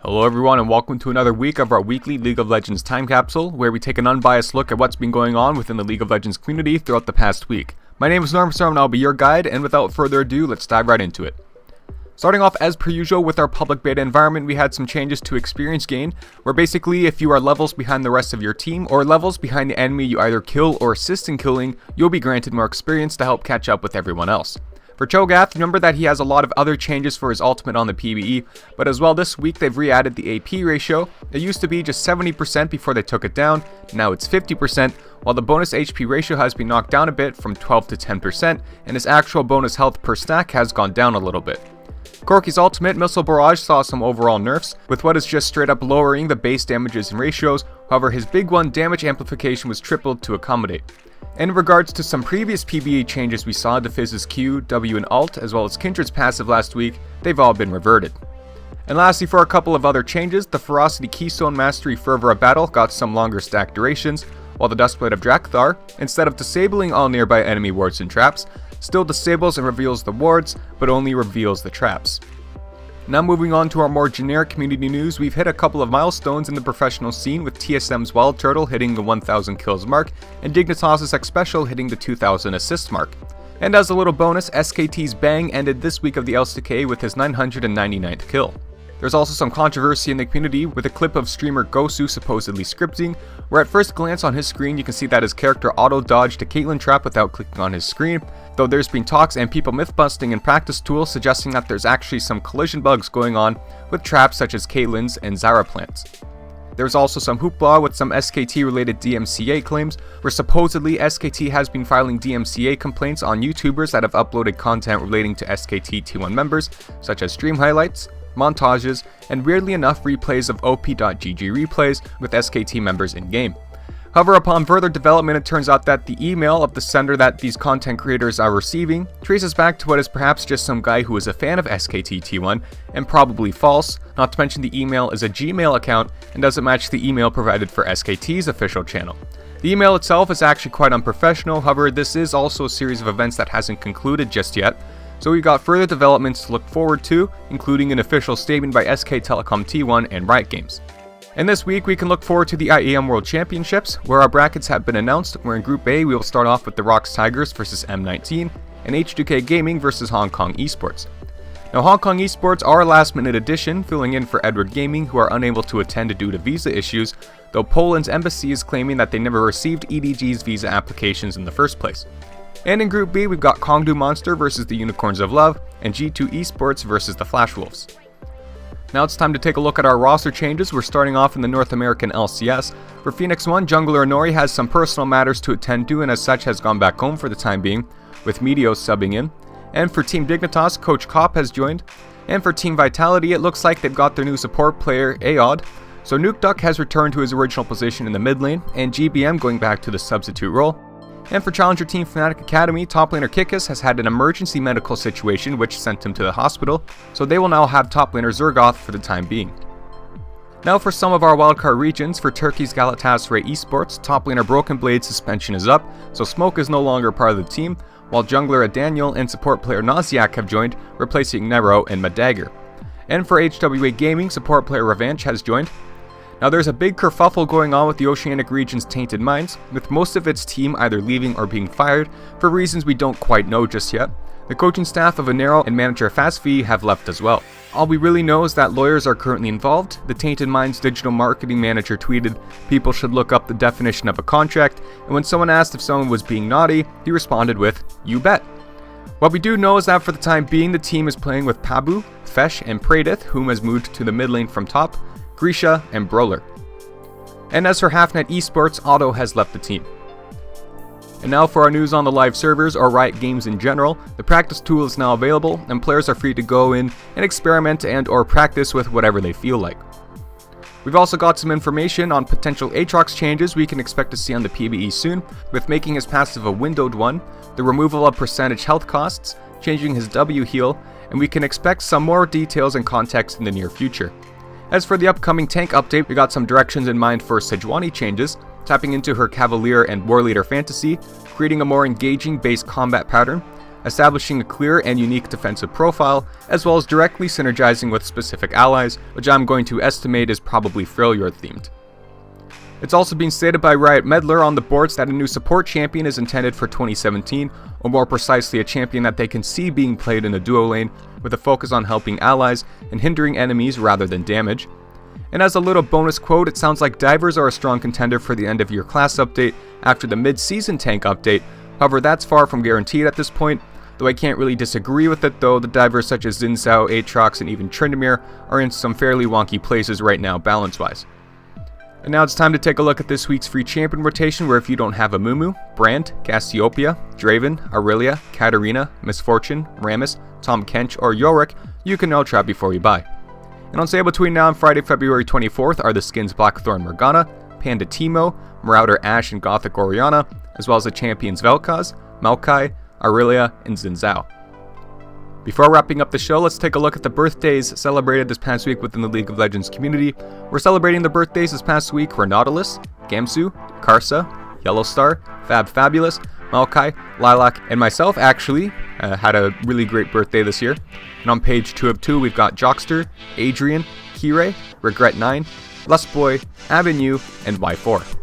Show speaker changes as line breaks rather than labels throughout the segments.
Hello everyone and welcome to another week of our weekly League of Legends Time Capsule, where we take an unbiased look at what's been going on within the League of Legends community throughout the past week. My name is Norm and I'll be your guide, and without further ado, let's dive right into it. Starting off as per usual with our public beta environment, we had some changes to experience gain, where basically if you are levels behind the rest of your team, or levels behind the enemy you either kill or assist in killing, you'll be granted more experience to help catch up with everyone else. For Cho'Gath, remember that he has a lot of other changes for his ultimate on the PvE, but as well this week they've re-added the AP ratio. It used to be just 70% before they took it down, now it's 50%, while the bonus HP ratio has been knocked down a bit from 12 to 10%, and his actual bonus health per stack has gone down a little bit. Corki's ultimate, Missile Barrage, saw some overall nerfs, with what is just straight up lowering the base damages and ratios. However, his big one, damage amplification, was tripled to accommodate. In regards to some previous PvE changes we saw to Fizz's Q, W, and Alt, as well as Kindred's passive last week, they've all been reverted. And lastly, for a couple of other changes, the Ferocity Keystone Mastery Fervor of Battle got some longer stack durations, while the Duskblade of Drakthar, instead of disabling all nearby enemy wards and traps, still disables and reveals the wards, but only reveals the traps. Now moving on to our more generic community news, we've hit a couple of milestones in the professional scene, with TSM's Wildturtle hitting the 1000 kills mark, and Dignitas' Xpecial hitting the 2000 assist mark. And as a little bonus, SKT's Bang ended this week of the LCK with his 999th kill. There's also some controversy in the community with a clip of streamer Gosu supposedly scripting, where at first glance on his screen you can see that his character auto-dodged a Caitlyn trap without clicking on his screen, though there's been talks and people myth-busting and practice tools suggesting that there's actually some collision bugs going on with traps such as Caitlyn's and Zara plants. There's also some hoopla with some SKT-related DMCA claims, where supposedly SKT has been filing DMCA complaints on YouTubers that have uploaded content relating to SKT T1 members, such as stream highlights, montages, and weirdly enough replays of op.gg replays with SKT members in-game. However, upon further development, it turns out that the email of the sender that these content creators are receiving traces back to what is perhaps just some guy who is a fan of SKT T1, and probably false, not to mention the email is a Gmail account and doesn't match the email provided for SKT's official channel. The email itself is actually quite unprofessional, however this is also a series of events that hasn't concluded just yet, so we've got further developments to look forward to, including an official statement by SK Telecom T1 and Riot Games. And this week we can look forward to the IEM World Championships, where our brackets have been announced, where in Group A we will start off with the ROX Tigers versus M19, and HWA Gaming versus Hong Kong eSports. Now Hong Kong eSports are a last minute addition, filling in for Edward Gaming, who are unable to attend due to visa issues, though Poland's embassy is claiming that they never received EDG's visa applications in the first place. And in Group B, we've got Kongdu Monster versus the Unicorns of Love, and G2 Esports versus the Flash Wolves. Now it's time to take a look at our roster changes. We're starting off in the North American LCS. For Phoenix 1, jungler Inori has some personal matters to attend to, and as such has gone back home for the time being, with Meteos subbing in. And for Team Dignitas, Coach Kopp has joined. And for Team Vitality, it looks like they've got their new support player, Aod. So Nuke Duck has returned to his original position in the mid lane, and GBM going back to the substitute role. And for Challenger Team Fnatic Academy, top laner Kikis has had an emergency medical situation which sent him to the hospital, so they will now have top laner Cho'Gath for the time being. Now for some of our wildcard regions, for Turkey's Galatasaray Esports, top laner Broken Blade suspension is up, so Smoke is no longer part of the team, while jungler Adaniel and support player NoXiAK have joined, replacing Nerroh and Madagger. And for HWA Gaming, support player Revanche has joined. Now there's a big kerfuffle going on with the Oceanic region's Tainted Mines, with most of its team either leaving or being fired, for reasons we don't quite know just yet. The coaching staff of Nerroh and manager Fastv have left as well. All we really know is that lawyers are currently involved. The Tainted Mines digital marketing manager tweeted, "People should look up the definition of a contract," and when someone asked if someone was being naughty, he responded with, "You bet." What we do know is that for the time being, the team is playing with Pabu, Fesh, and Pradith, whom has moved to the mid lane from top, Grisha, and Brawler. And as for Hafnet Esports, Otto has left the team. And now for our news on the live servers, or Riot Games in general. The practice tool is now available, and players are free to go in and experiment and or practice with whatever they feel like. We've also got some information on potential Aatrox changes we can expect to see on the PvE soon, with making his passive a windowed one, the removal of percentage health costs, changing his W heal, and we can expect some more details and context in the near future. As for the upcoming tank update, we got some directions in mind for Sejuani changes, tapping into her Cavalier and War Leader fantasy, creating a more engaging base combat pattern, establishing a clear and unique defensive profile, as well as directly synergizing with specific allies, which I'm going to estimate is probably Freljord themed. It's also been stated by Riot Meddler on the boards that a new support champion is intended for 2017, or more precisely a champion that they can see being played in a duo lane, with a focus on helping allies and hindering enemies rather than damage. And as a little bonus quote, it sounds like divers are a strong contender for the end of year class update after the mid-season tank update. However, that's far from guaranteed at this point, though I can't really disagree with it though. The divers such as Xin Zhao, Aatrox, and even Tryndamere are in some fairly wonky places right now balance-wise. And now it's time to take a look at this week's free champion rotation, where if you don't have a Mumu, Brand, Cassiopeia, Draven, Aurelia, Katarina, Misfortune, Rammus, Tom Kench, or Yorick, you can now trap before you buy. And on sale between now and Friday, February 24th are the skins Blackthorn Morgana, Panda Teemo, Marauder Ashe, and Gothic Orianna, as well as the champions Vel'Koz, Maokai, Aurelia, and Xin Zhao. Before wrapping up the show, let's take a look at the birthdays celebrated this past week within the League of Legends community. We're celebrating the birthdays this past week for Nautilus, Gamsu, Karsa, Yellowstar, Fabulous, Maokai, Lilac, and myself actually had a really great birthday this year. And on page 2 of 2, we've got Jockster, Adrian, Kirei, Regret9, Lustboy, Avenue, and Y4.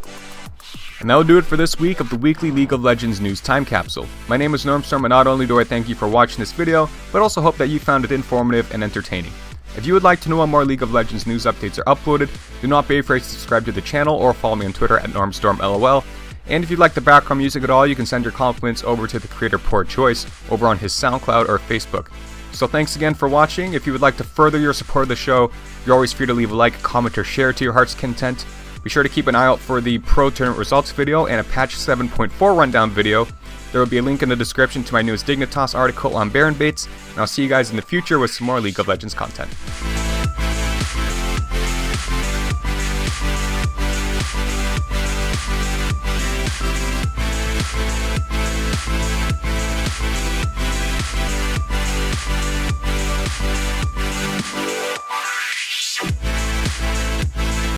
And that'll do it for this week of the weekly League of Legends news time capsule. My name is Normstorm, and not only do I thank you for watching this video, but also hope that you found it informative and entertaining. If you would like to know when more League of Legends news updates are uploaded, do not be afraid to subscribe to the channel or follow me on Twitter at NormstormLOL. And if you'd like the background music at all, you can send your compliments over to the creator Poor Choice over on his SoundCloud or Facebook. So thanks again for watching. If you would like to further your support of the show, you're always free to leave a like, comment, or share to your heart's content. Be sure to keep an eye out for the Pro Tournament results video and a patch 7.4 rundown video. There will be a link in the description to my newest Dignitas article on Baron Baits, and I'll see you guys in the future with some more League of Legends content.